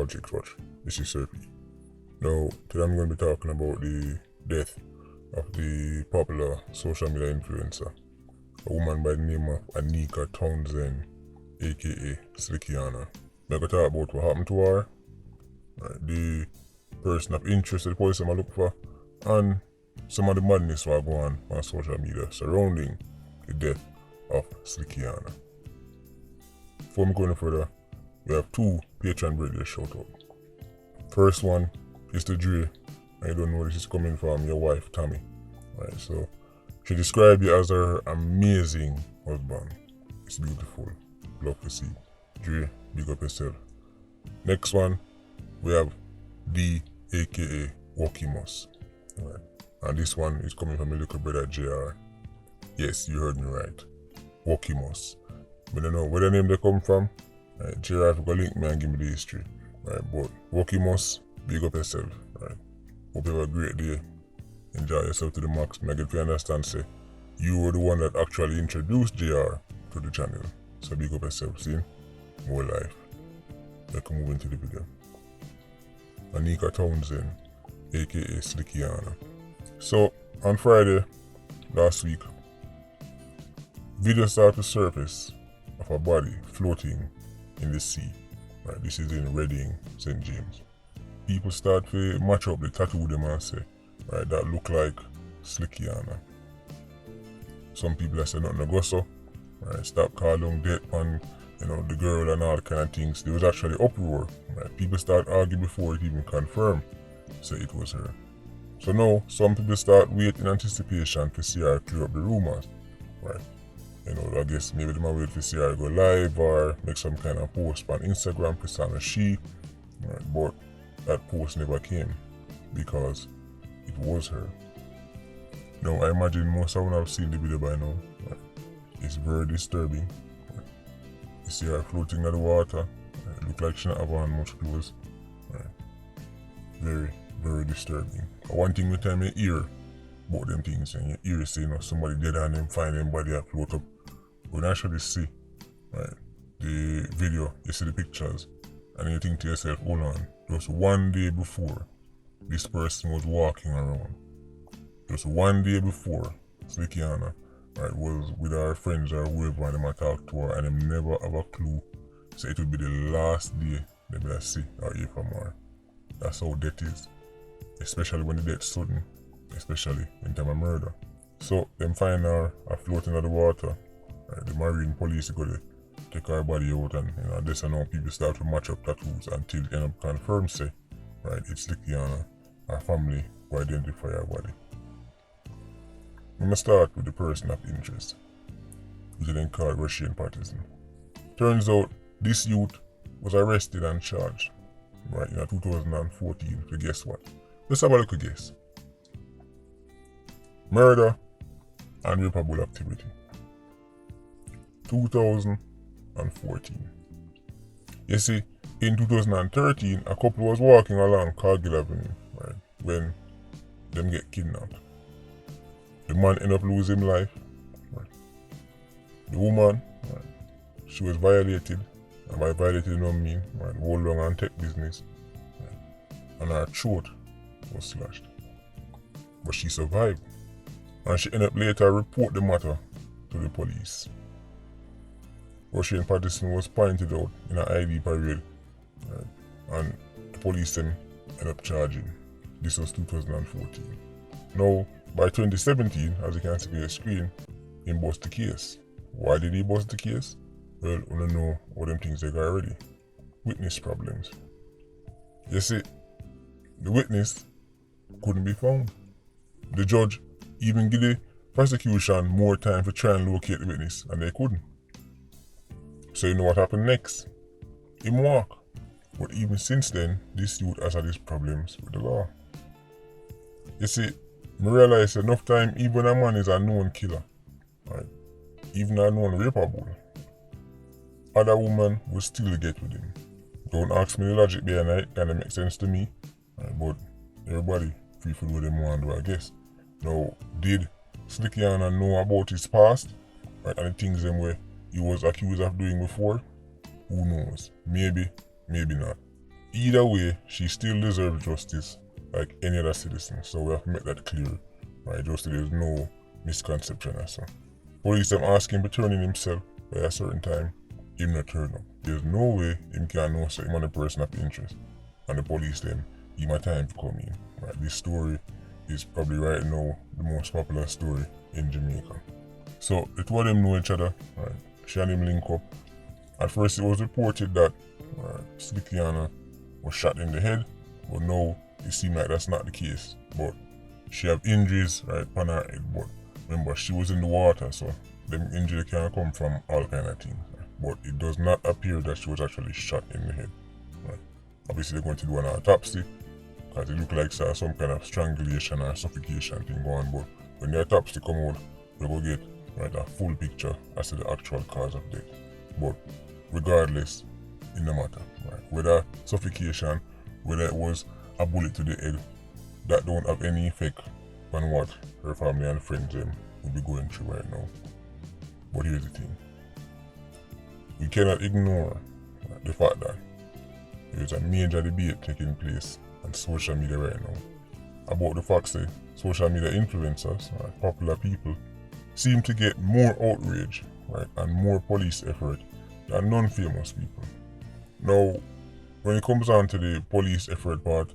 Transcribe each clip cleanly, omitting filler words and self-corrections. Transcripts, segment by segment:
Politricks, watch. This is Serpy. Now, today I'm going to be talking about the death of the popular social media influencer, a woman by the name of Aneka Townsend, aka Slickiana. I'm going to talk about what happened to her, right, the person of interest that the police are looking for, and some of the madness that go on social media surrounding the death of Slickiana. Before we go any further, we have two Patreon birthday shout out. First one is to Dre. I don't know where this is coming from, your wife Tammy. Right, so she described you as her amazing husband. It's beautiful. Love to see. Dre, big up yourself. Next one, we have D, aka Wakimus. Right. And this one is coming from my little brother JR. Yes, you heard me right. Wakimus. I don't know where the name they come from. Right, JR, if you go link me and give me the history. Right, but Wakimus, big up yourself. Right. Hope you have a great day. Enjoy yourself to the max. I get to understand, say, you were the one that actually introduced JR to the channel. So big up yourself, see? More life. Let's move into the video. Aneka Townsend, aka Slickiana. So, on Friday last week, video started to surface of a body floating in the sea. Right, this is in Reading, St. James. People start to match up the tattoo them and say, right, that look like Slickiana. Some people that say nothing to go so, right, stop calling death on, the girl and all kind of things. There was actually uproar. Right? People start arguing before it even confirmed, say it was her. So now some people start waiting in anticipation to see her clear up the rumors. Right? I guess maybe they might wait to see her go live or make some kind of post on Instagram to sound as she. Right? But that post never came because it was her. Now I imagine most of them have seen the video by now. Right? It's very disturbing. Right? You see her floating in the water. Right? Look like she not have on much clothes. Right? Very, very disturbing. One thing we tell me hear about them things, and you hear say somebody dead and them find them body and float up. When you actually see, right, the video, you see the pictures, and you think to yourself, hold on, just one day before this person was walking around. Just one day before Slickiana, right, was with her friends or whoever, and them talk to her, and them never have a clue. So it would be the last day they will see or hear from her. That's how death is. Especially when the death sudden, especially in time of murder. So them find her floating in the water. Right, the marine police go to take her body out, and this and how people start to match up tattoos until it end up confirmed say, right, it's Slickiana, her family who identify her body. I'm gonna start with the person of interest, which is then called Russian partisan. Turns out this youth was arrested and charged, right, in 2014. So guess what? Let's have a look at guess. Murder and rapeable activity. 2014. You see, in 2013, a couple was walking along Cargill Avenue, right, when them get kidnapped. The man ended up losing life. Right. The woman, right, she was violated, and by violated, I mean, right, hold on and take business, right, and her throat was slashed. But she survived, and she ended up later report the matter to the police. Russian partisan was pointed out in an ID parade, right, and the police then ended up charging. This was 2014. Now, by 2017, as you can see on your screen, he bust the case. Why did he bust the case? Well, we don't know all them things they got already. Witness problems. You see, the witness couldn't be found. The judge even gave the prosecution more time to try and locate the witness, and they couldn't. So you know what happened next? Him walk. But even since then, this youth has had his problems with the law. You see, I realize enough time even a man is a known killer, right? Even a known rapeable, other women will still get with him. Don't ask me the logic behind it, kinda make sense to me, right? But everybody free for what they want to do, I guess. Now, did Slickiana know about his past, right, and the things them where he was accused of doing before? Who knows? Maybe, maybe not. Either way, she still deserves justice like any other citizen. So we have to make that clear, right? Just so there's no misconception or so. Police them ask him to turn in himself by a certain time, him not turn up. There's no way him can know say him and the person of interest. And the police them, him a time to come in. Right? This story is probably right now the most popular story in Jamaica. So the two of them know each other, right? She and him link up. At first it was reported that Slickiana was shot in the head, but now it seems like that's not the case. But she have injuries right on her head, but remember she was in the water, so them injuries can come from all kind of things. Right? But it does not appear that she was actually shot in the head. Right? Obviously they're going to do an autopsy, because it look like some kind of strangulation or suffocation thing going on, but when the autopsy come out, we will get right a full picture as to the actual cause of death. But regardless, it no matter. Right? Whether suffocation, whether it was a bullet to the head, that don't have any effect on what her family and friends will be going through right now. But here's the thing. We cannot ignore the fact that there's a major debate taking place on social media right now about the fact that social media influencers, popular people, seem to get more outrage and more police effort than non-famous people. Now, when it comes on to the police effort part,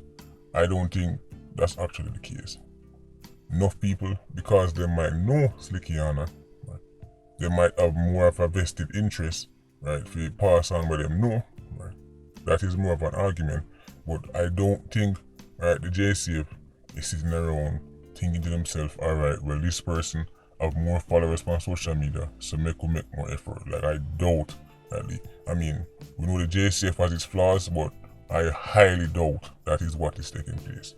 I don't think that's actually the case. Enough people, because they might know Slickiana, they might have more of a vested interest, if you pass on what them know, that is more of an argument. But I don't think, the JCF is sitting around thinking to themselves, alright, well this person have more followers on social media, so make more effort. Like I doubt, I mean, we know the JCF has its flaws, but I highly doubt that is what is taking place.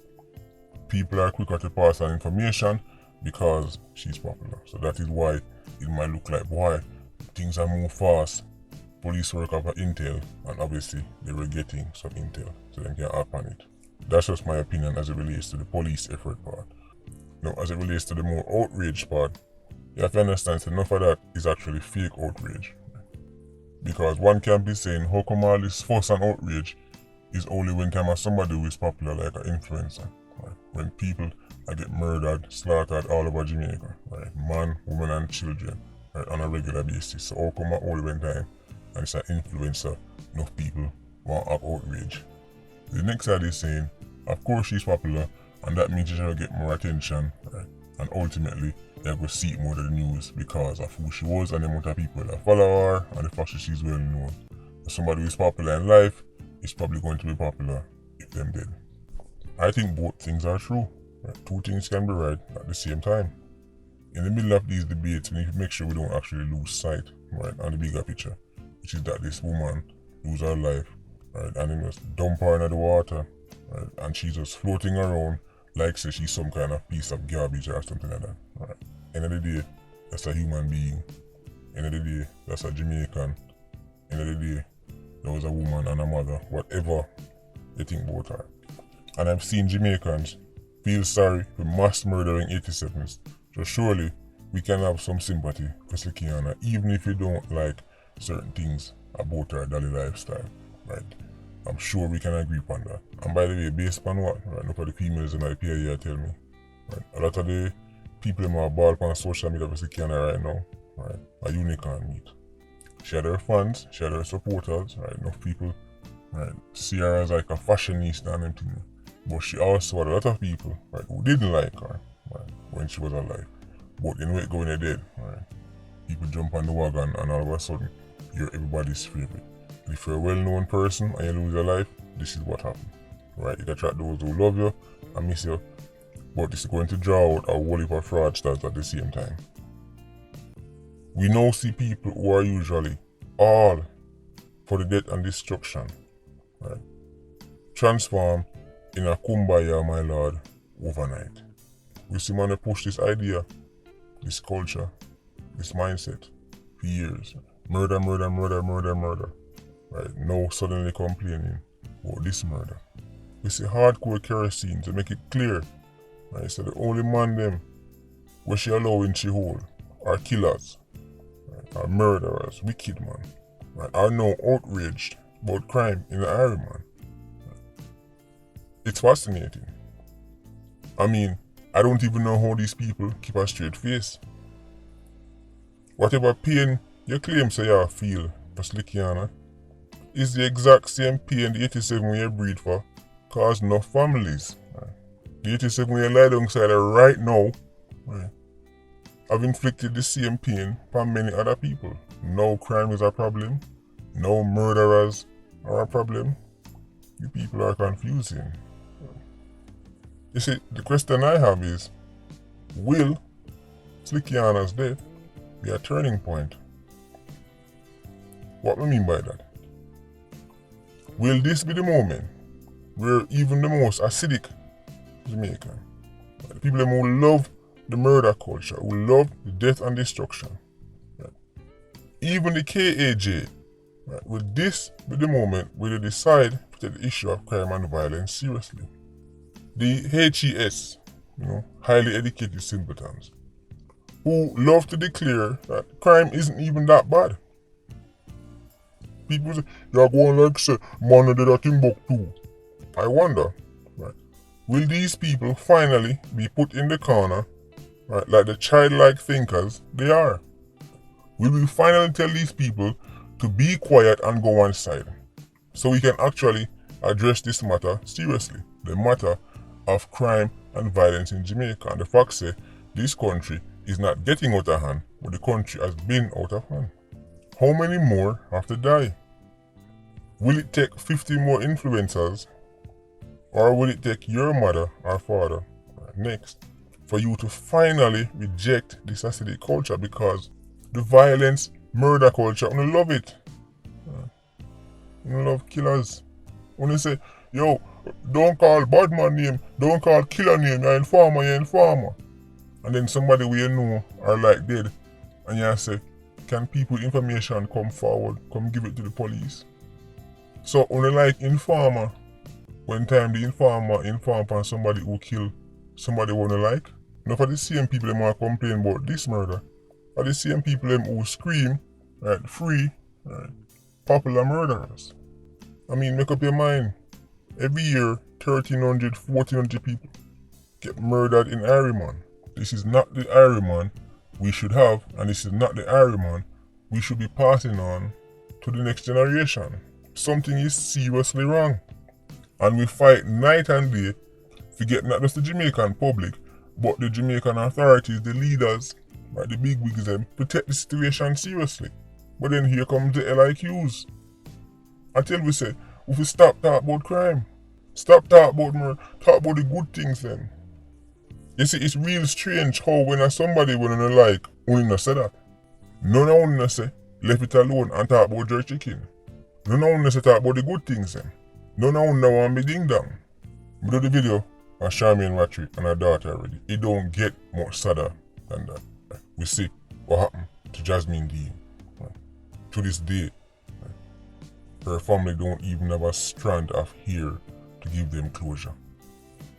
People are quicker to pass on information because she's popular. So that is why it might look like, boy, things are more fast. Police work over intel, and obviously they were getting some intel, so they can act on it. That's just my opinion as it relates to the police effort part. Now, as it relates to the more outrage part, you have to understand that enough of that is actually fake outrage. Because one can be saying, how come all this fuss and outrage is only when time somebody who is popular like an influencer, when people get murdered, slaughtered all over Jamaica, man, women and children, on a regular basis. So how come only when time and it's an influencer, enough people want to have outrage? The next side is saying, of course she's popular, and that means she'll get more attention, and ultimately they're going to see more of the news because of who she was and the amount of people that follow her and the fact that she's well known. Somebody who is popular in life is probably going to be popular if them dead. I think both things are true. Two things can be right at the same time. In the middle of these debates, we need to make sure we don't actually lose sight on the bigger picture, which is that this woman lose her life, and then just dump her into the water, and she's just floating around like say she's some kind of piece of garbage or something like that. End of the day, that's a human being. End of the day, that's a Jamaican. End of the day, there was a woman and a mother, whatever they think about her. And I've seen Jamaicans feel sorry for mass murdering 87s. So surely we can have some sympathy for Slickiana, even if you don't like certain things about her daily lifestyle. I'm sure we can agree upon that. And by the way, based on what? Look at the females in my PIA tell me. A lot of the people in my ball on social media for Slickiana right now, a unicorn meet. She had her fans, she had her supporters, enough people see her as like a fashionista and everything. But she also had a lot of people who didn't like her when she was alive. But you know it going dead. People jump on the wagon and all of a sudden you're everybody's favorite. If you're a well-known person and you lose your life, this is what happens. You can attract those who love you and miss you, but this is going to draw out a whole heap of fraudsters at the same time. We now see people who are usually all for the death and destruction, transform in a kumbaya, my lord, overnight. We see man push this idea, this culture, this mindset for years. Murder, murder, murder, murder, murder. Now suddenly complaining about this murder. We see hardcore kerosene to make it clear. So the only man them where she allowing she hold are killers, are murderers, wicked man, are now outraged about crime in the area, man. It's fascinating. I mean, I don't even know how these people keep a straight face. Whatever pain you claim say you feel for Slickiana is the exact same pain the 87 you breed for cause no families. The 87 you lie alongside her right now have inflicted the same pain for many other people. No crime is a problem. No murderers are a problem. You people are confusing. You see, the question I have is, will Slickiana's death be a turning point? What do I mean by that? Will this be the moment where even the most acidic Jamaican, the people who love the murder culture, who love the death and destruction, even the KAJ, will this be the moment where they decide to take the issue of crime and violence seriously? The HES, highly educated simpletons, who love to declare that crime isn't even that bad. People say, you're going like say, man did a Timbuktu. I wonder, will these people finally be put in the corner, like the childlike thinkers they are? Will we finally tell these people to be quiet and go one side, so we can actually address this matter seriously, the matter of crime and violence in Jamaica, and the fact say this country is not getting out of hand, but the country has been out of hand. How many more have to die? Will it take 50 more influencers, or will it take your mother or father next for you to finally reject this acidic culture? Because the violence, murder culture, I love it. I love killers. When they say, yo, don't call bad man name, don't call killer name, you're informer. And then somebody we know are like dead, and you say, can people with information come forward, come give it to the police? So only like informer, when time the informer inform on somebody who kill somebody wanna like, not for the same people them want complain about this murder, are the same people them who scream, free, popular murderers. I mean, make up your mind. Every year, 1,300, 1,400 people get murdered in Ireland. This is not the Ireland we should have, and this is not the Ireland we should be passing on to the next generation. Something is seriously wrong. And we fight night and day to get not just the Jamaican public, but the Jamaican authorities, the leaders, the big wigs them, to take the situation seriously. But then here comes the LIQs. Until we say, if we stop talking about crime, stop talking about murder, talk about the good things then. You see, it's real strange how when somebody when they like, only not say that. None of them say, left it alone and talk about jerk chicken. None of them say talk about the good things then. None of them want me ding dong. We do the video on Charmaine Ratchery and her daughter already. It don't get much sadder than that. We see what happened to Jasmine Dean. To this day, her family don't even have a strand of hair to give them closure.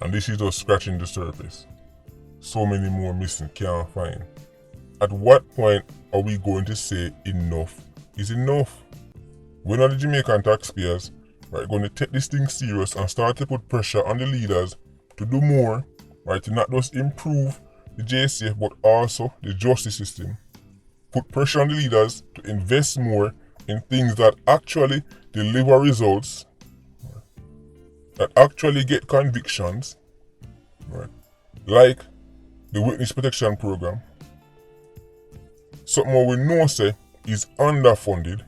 And this is just scratching the surface. So many more missing, can't find. At what point are we going to say enough is enough? When are the Jamaican taxpayers going to take this thing serious and start to put pressure on the leaders to do more, to not just improve the JCF but also the justice system? Put pressure on the leaders to invest more in things that actually deliver results, that actually get convictions, like the witness protection program. Something we know say is underfunded,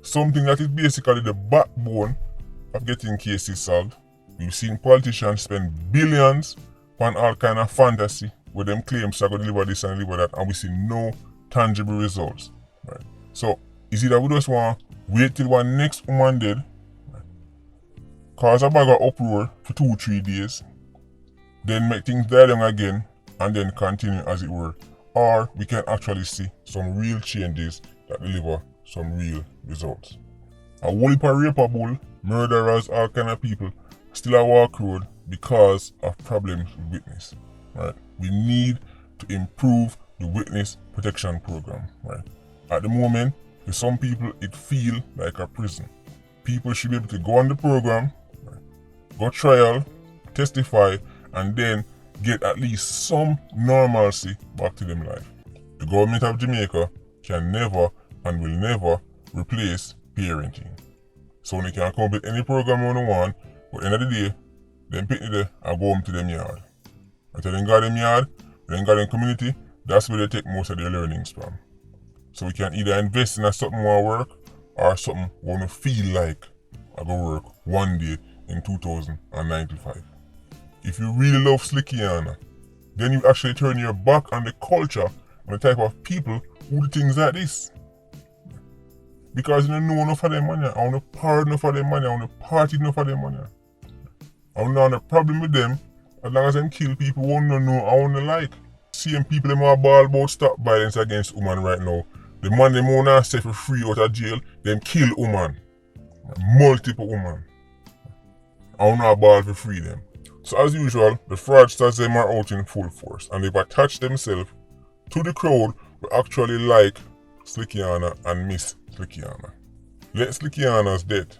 something that is basically the backbone of getting cases solved. We've seen politicians spend billions on all kind of fantasy where them claims are going to deliver this and deliver that, and we see no tangible results. So is it that we just want to wait till one next woman dead, cause a bag of uproar for 2-3 days, then make things die down again and then continue as it were? Or we can actually see some real changes that deliver some real results. A whole heap of rapeable, murderers, all kind of people still a walk road because of problems with witness. We need to improve the witness protection program. At the moment, for some people it feel like a prison. People should be able to go on the program, go trial, testify, and then get at least some normalcy back to them life. The government of Jamaica can never and will never replace parenting. So they can come up with any program on the one, but at the end of the day, them pick there and go home to them yard. Until they got them yard, then got them community, that's where they take most of their learnings from. So we can either invest in a something more work or something we want to feel like I go work one day in 2095. If you really love Slickiana, then you actually turn your back on the culture and the type of people who do things like this. Because you don't know enough of their money, I want to party enough of their money, I want to party enough of their money. I don't have a problem with them, as long as them kill people who don't know I want to like. Seeing people them are ball about stop violence against women right now. The man them want to set for free out of jail, them kill women. Multiple women. I don't know ball for free them. So as usual, the fraudsters them are out in full force and they've attached themselves to the crowd who actually like Slickiana and miss Slickiana. Let Slickiana's death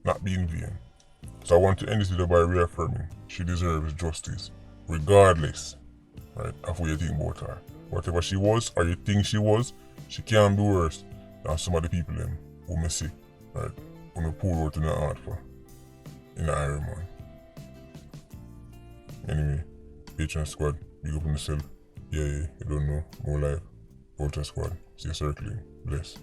not be in vain. So I want to end this video by reaffirming she deserves justice, regardless of what you think about her. Whatever she was or you think she was, she can't be worse than some of the people them who may see, who pour out in the heart for in the Iron Man. Anyway, Patreon squad, big up on yourself. Yeah, you don't know, more life. Ultra squad, stay circling. Bless.